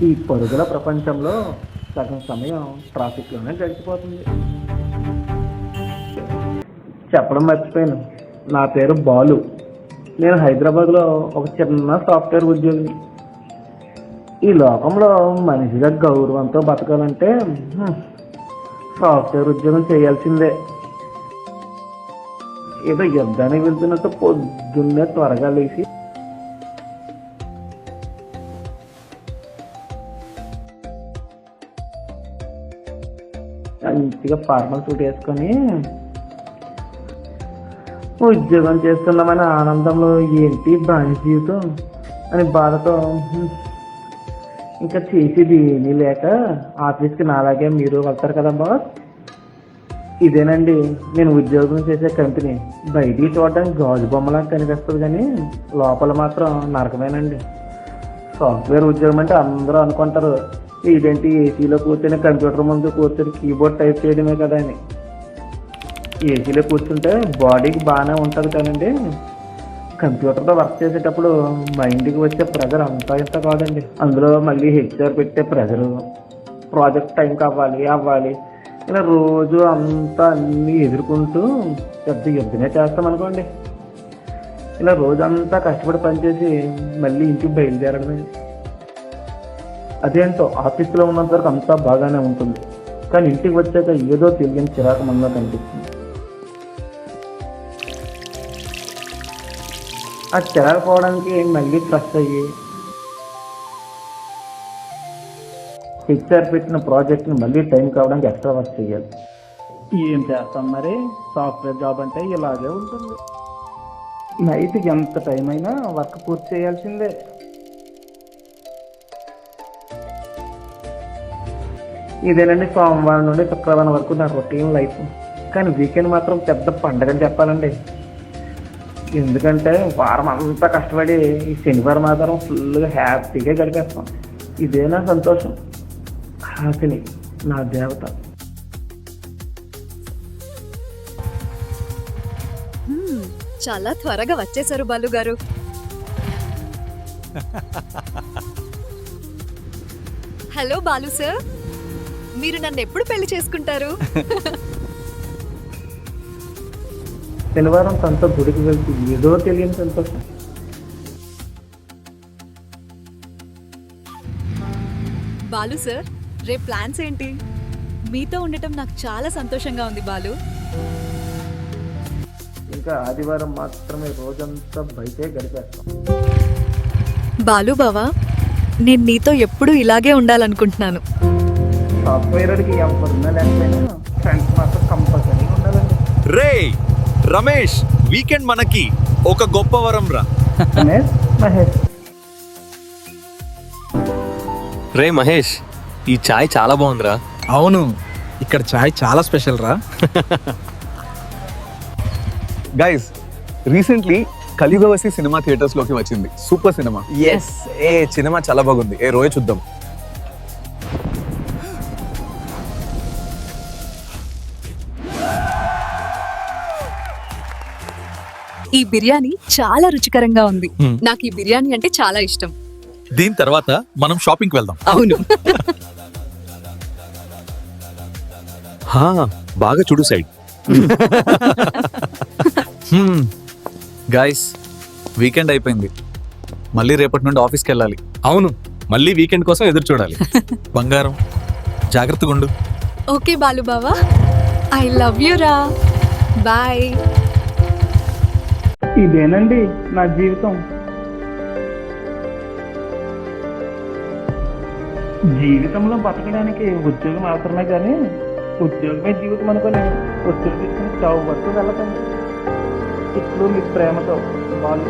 ఈ పరుగుల ప్రపంచంలో సగం సమయం ట్రాఫిక్లోనే గడిచిపోతుంది. చెప్పడం మర్చిపోయాను, నా పేరు బాలు. నేను హైదరాబాద్లో ఒక చిన్న సాఫ్ట్వేర్ ఉద్యోగిని. ఈ లోకంలో మనిషిగా గౌరవంతో బతకాలంటే సాఫ్ట్వేర్ ఉద్యోగం చేయాల్సిందే. ఏదో యుద్ధానికి వెళ్తున్నట్టు పొద్దున్నే త్వరగా లేచి మంచిగా ఫార్మల్ సూట్ వేసుకొని ఉద్యోగం చేస్తున్నామని ఆనందంలో ఏంటి బానిస జీవితం అని బాధతో ఇంకా చేసేది ఏమీ లేక ఆఫీస్కి నాలాగే మీరు వెళ్తారు కదా బాస్. ఇదేనండి నేను ఉద్యోగం చేసే కంపెనీ. బయటికి చూడడానికి గాజు బొమ్మలా కనిపిస్తుంది కానీ లోపల మాత్రం నరకమేనండి. సాఫ్ట్వేర్ ఉద్యోగం అంటే అందరూ అనుకుంటారు ఇదేంటి ఏసీలో కూర్చొని కంప్యూటర్ ముందు కూర్చొని కీబోర్డ్ టైప్ చేయడమే కదా అని. ఏసీలో కూర్చుంటే బాడీకి బాగానే ఉంటుంది కానండి కంప్యూటర్తో వర్క్ చేసేటప్పుడు మైండ్కి వచ్చే ప్రెజర్ అంతా ఇంత కాదండి. అందులో మళ్ళీ హెచ్ఆర్ పెట్టే ప్రెజరు, ప్రాజెక్ట్ టైంకి అవ్వాలి ఇలా రోజు అంతా అన్నీ ఎదుర్కొంటూ పెద్ద యుద్ధమే చేస్తాం అనుకోండి. ఇలా రోజంతా కష్టపడి పనిచేసి మళ్ళీ ఇంటికి బయలుదేరడమే. అదేంటో ఆఫీస్లో ఉన్నంత వరకు అంతా బాగానే ఉంటుంది కానీ ఇంటికి వచ్చాక ఏదో తెలియని చిరాకు మనలో కనిపిస్తుంది. ఆ చిరాకు పోవడానికి మళ్ళీ ఫ్రెష్ అయ్యి హెచ్ఆర్ పెట్టిన ప్రాజెక్ట్ని మళ్ళీ టైం కావడానికి ఎక్స్ట్రా వర్క్ చేయాలి. ఏం చేస్తాం మరి, సాఫ్ట్వేర్ జాబ్ అంటే ఇలాగే ఉంటుంది. నైట్కి ఎంత టైం అయినా వర్క్ పూర్తి చేయాల్సిందే. ఇదేనండి సోమవారం నుండి శుక్రవారం వరకు నా రొటీన్ లైఫ్. కానీ వీకెండ్ మాత్రం పెద్ద పండగని చెప్పాలండి. ఎందుకంటే వారం అంతా కష్టపడి ఈ శనివారం ఆధారం ఫుల్గా హ్యాపీగా గడిపేస్తాం. ఇదే నా సంతోషం. హాసిని నా దేవత. చాలా త్వరగా వచ్చేసారు బాలు గారు. హలో బాలు సార్, మీరు నన్ను ఎప్పుడు పెళ్లి చేసుకుంటారు? శనివారం తనతో గుడికి వెళ్తూ ఏదో తెలియని సంతోషం. బాలు సార్, రేపు ప్లాన్స్ ఏంటి? మీతో ఉండటం నాకు చాలా సంతోషంగా ఉంది బాలు. ఇంకా ఆదివారం మాత్రమే రోజంతా బయటే గడిపేస్తాం. బాలు బావా, నేను నీతో ఎప్పుడూ ఇలాగే ఉండాలనుకుంటున్నాను. సాఫ్ట్వేర్కి ఎవరున్నా లేకపోయినా ఫ్రెండ్స్ మాత్రం కంపల్సరీ ఉండాలండి. రే రమేష్, వీకెండ్ మనకి ఒక గొప్ప వరం రా. మహేష్, రే మహేష్, ఈ చాయ్ చాలా బాగుందిరా. అవును, ఇక్కడ చాయ్ చాలా స్పెషల్ రా. గైస్, రీసెంట్లీ కలియుగవసి సినిమా థియేటర్స్ లోకి వచ్చింది. Super cinema. ఎస్, సినిమా చాలా బాగుంది. రోజు చూద్దాం. ఈ బిర్యానీ చాలా రుచికరంగా ఉంది. నాకు ఈ బిర్యానీ అంటే చాలా ఇష్టం. దీని తర్వాత మనం షాపింగ్కి వెళ్దాం. అవును. బాగా చూడు సైడ్. గైస్, వీకెండ్ అయిపోయింది. మళ్ళీ రేపటి నుండి ఆఫీస్కి వెళ్ళాలి. అవును, మళ్ళీ వీకెండ్ కోసం ఎదురు చూడాలి. బంగారం, జాగ్రత్తగా ఉండు. ఓకే బాలు బావా, ఐ లవ్ యు రా. బాయ్. ఇదేనండి నా జీవితం. జీవితంలో బతకడానికి ఉద్యోగం అవసరమే కానీ ఉద్యోగమే జీవితం అనుకోని ఉద్యోగం తీసుకుని చావు వరకు వెళ్ళకండి. ఇప్పుడు మీ ప్రేమతో బాలు.